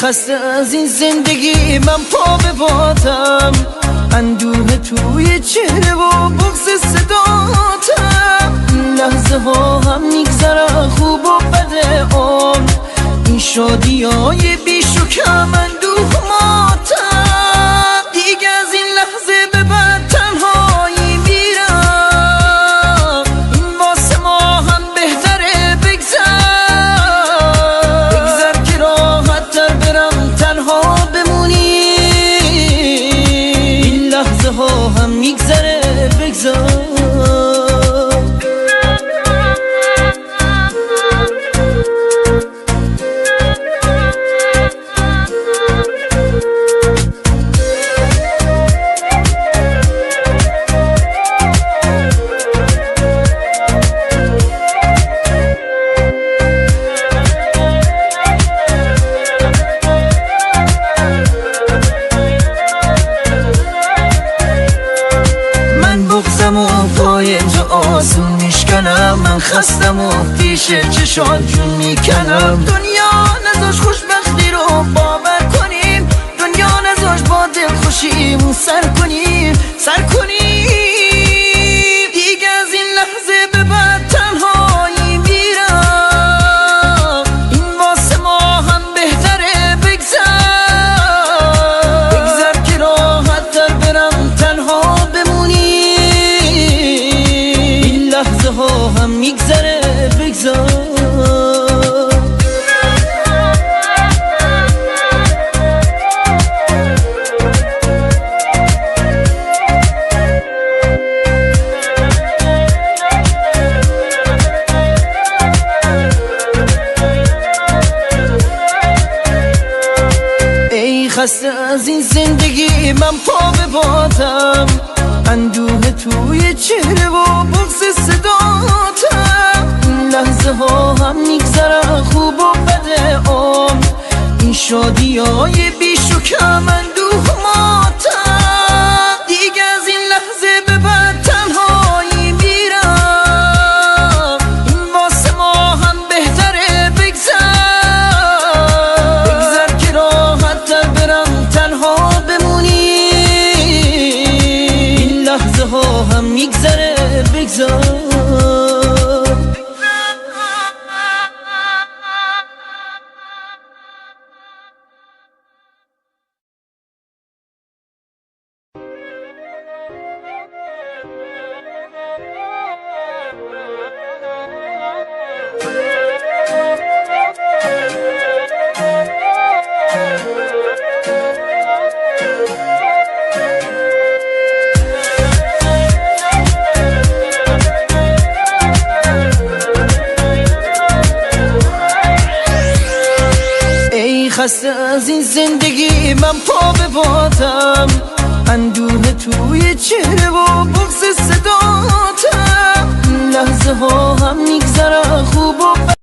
خسته از این زندگی من پا به بادم، اندوه توی چهره و بغض صداتم. لحظه ها هم میگذره خوب و بد عمر، این شادی های بیش و کم اندوه ماتم. دیگه از این لحظه به بعد تنهایی میرم، این واسه ما هم بهتره بگذر که راحت تر برم تنها بمونی. این لحظه ها هم میگذره بگذر. بغضم و پای تو آسون میشکنم، من خستم و پیش چشات جون میکنم. دنیا نذاش خوشبختی رو باور کنیم، دنیا نذاش با دل خوشیمون سر کنیم. دیگه از این لحظه به بعد تنهایی میرم، این واسه ما هم بهتره بگذر که راحت تر برم تنها بمونی. لحظه ها هم میگذره بگذار. ای خسته از این زندگی من پا به بادم، اندوه توی چهره و بغض صداتم. لحظه ها هم میگذره خوب و بد عمر، این شادی های بیش و کم اندوه ماتم. دیگه از این لحظه به بعد تنهایی میرم، این واسه ما هم بهتره بگذر که راحت تر برم تنها بمونی. این لحظه ها هم میگذره بگذار. خسته از این زندگی من پا به بادم، اندوه توی چهره و بغض صداتم. لحظه ها هم میگذره خوب و